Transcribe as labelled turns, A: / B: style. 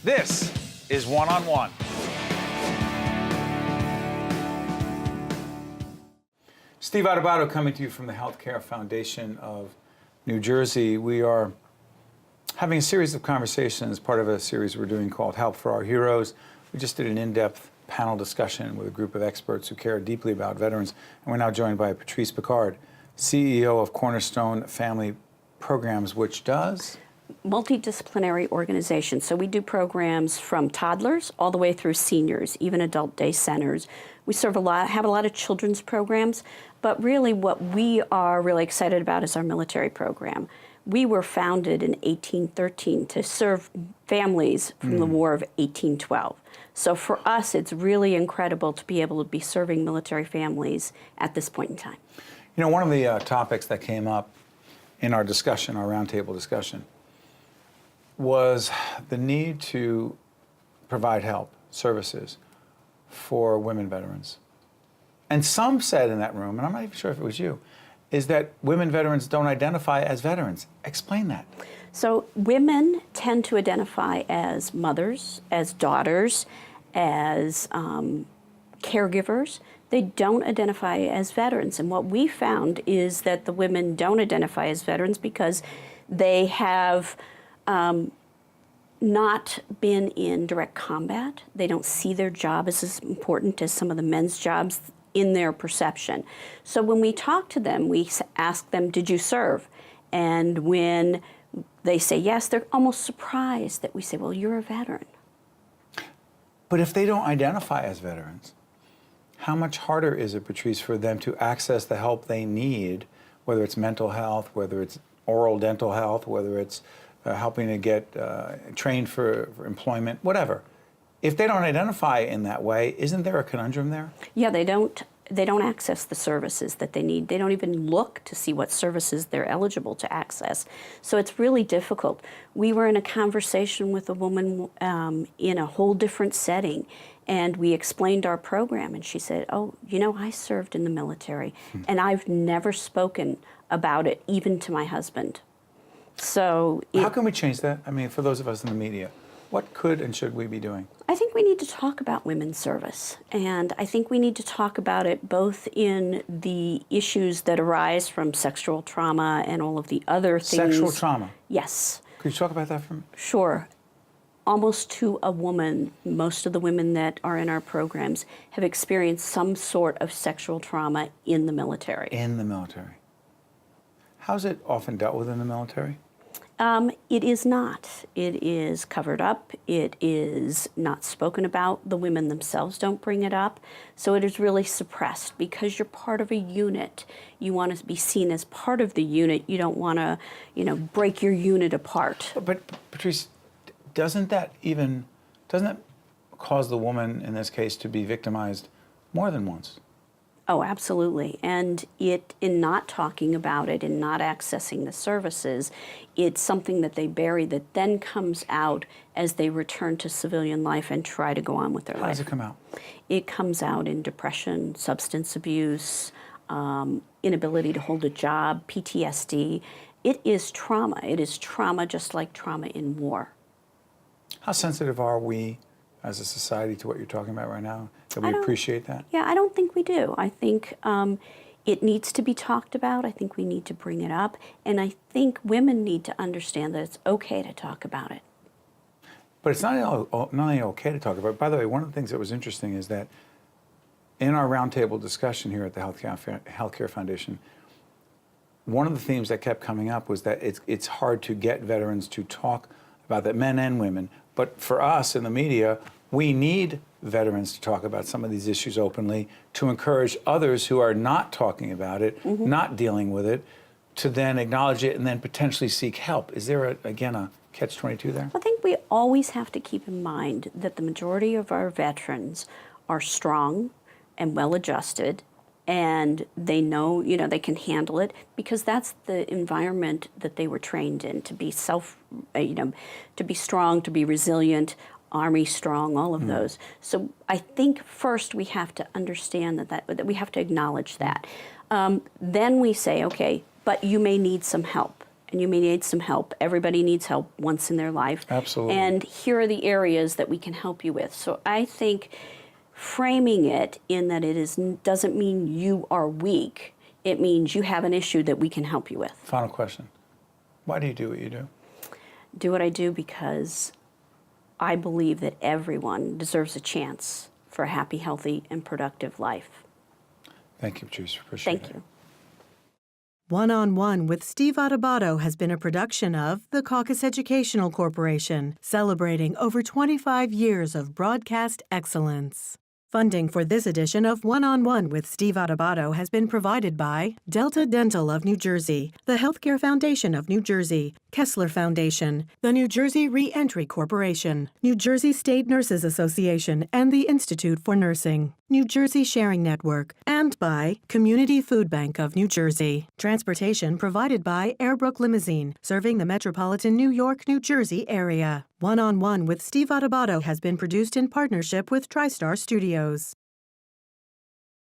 A: This is One on One. Steve Adubato coming to you from the Healthcare Foundation of New Jersey. We are having a series of conversations, part of a series we're doing called Help for Our Heroes. We just did an in-depth panel discussion with a group of experts who care deeply about veterans. And we're now joined by Patrice Picard, CEO of Cornerstone Family Programs, which does?
B: Multidisciplinary organization. So we do programs from toddlers all the way through seniors, even adult day centers. We have a lot of children's programs, but really what we are really excited about is our military program. We were founded in 1813 to serve families from the War of 1812. So for us, it's really incredible to be able to be serving military families at this point in time.
A: You know, one of the topics that came up in our discussion, our roundtable discussion, was the need to provide help, services, for women veterans. And some said in that room, and I'm not even sure if it was you, is that women veterans don't identify as veterans. Explain that.
B: So women tend to identify as mothers, as daughters, as caregivers. They don't identify as veterans. And what we found is that the women don't identify as veterans because they have not been in direct combat. They don't see their job as important as some of the men's jobs in their perception. So when we talk to them, we ask them, did you serve? And when they say yes, they're almost surprised that we say, well, you're a veteran.
A: But if they don't identify as veterans, how much harder is it, Patrice, for them to access the help they need, whether it's mental health, whether it's oral dental health, whether it's helping to get trained for employment, whatever. If they don't identify in that way, isn't there a conundrum there?
B: Yeah, they don't access the services that they need. They don't even look to see what services they're eligible to access. So it's really difficult. We were in a conversation with a woman in a whole different setting, and we explained our program, and she said, oh, you know, I served in the military, and I've never spoken about it, even to my husband. So
A: how can we change that? I mean, for those of us in the media, what could and should we be doing?
B: I think we need to talk about women's service, and I think we need to talk about it both in the issues that arise from sexual trauma and all of the other things.
A: Sexual trauma?
B: Yes.
A: Could you talk about that for me?
B: Sure. Almost to a woman, most of the women that are in our programs have experienced some sort of sexual trauma in the military.
A: In the military. How's it often dealt with in the military?
B: It is not. It is covered up. It is not spoken about. The women themselves don't bring it up. So it is really suppressed because you're part of a unit. You want to be seen as part of the unit. You don't want to, break your unit apart.
A: But Patrice, doesn't that cause the woman in this case to be victimized more than once?
B: Oh, absolutely. And in not talking about it and not accessing the services, it's something that they bury that then comes out as they return to civilian life and try to go on with their life.
A: How does it come out?
B: It comes out in depression, substance abuse, inability to hold a job, PTSD. It is trauma. It is trauma just like trauma in war.
A: How sensitive are we as a society to what you're talking about right now? Do we appreciate that?
B: Yeah, I don't think we do. I think it needs to be talked about. I think we need to bring it up. And I think women need to understand that it's okay to talk about it.
A: But it's not only okay to talk about it. By the way, one of the things that was interesting is that in our roundtable discussion here at the Healthcare Foundation, one of the themes that kept coming up was that it's hard to get veterans to talk about that, men and women. But for us in the media, we need veterans to talk about some of these issues openly, to encourage others who are not talking about it, not dealing with it, to then acknowledge it and then potentially seek help. Is there, again, a catch-22 there?
B: I think we always have to keep in mind that the majority of our veterans are strong and well-adjusted, and they know, they can handle it because that's the environment that they were trained in, to be to be strong, to be resilient, Army strong, all of those. So I think first we have to understand that we have to acknowledge that. Then we say, okay, but you may need some help. and you may need some help. Everybody needs help once in their life.
A: Absolutely.
B: And here are the areas that we can help you with. So I think framing it in that doesn't mean you are weak. It means you have an issue that we can help you with.
A: Final question. Why do you do what you do?
B: Do what I do because I believe that everyone deserves a chance for a happy, healthy, and productive life.
A: Thank you, Patrice. Appreciate it.
B: Thank you.
C: One-on-One with Steve Adubato has been a production of the Caucus Educational Corporation, celebrating over 25 years of broadcast excellence. Funding for this edition of One-on-One with Steve Adubato has been provided by Delta Dental of New Jersey, the Healthcare Foundation of New Jersey, Kessler Foundation, the New Jersey Reentry Corporation, New Jersey State Nurses Association and the Institute for Nursing, New Jersey Sharing Network, and by Community Food Bank of New Jersey. Transportation provided by Airbrook Limousine, serving the metropolitan New York, New Jersey area. One-on-One with Steve Adubato has been produced in partnership with TriStar Studios.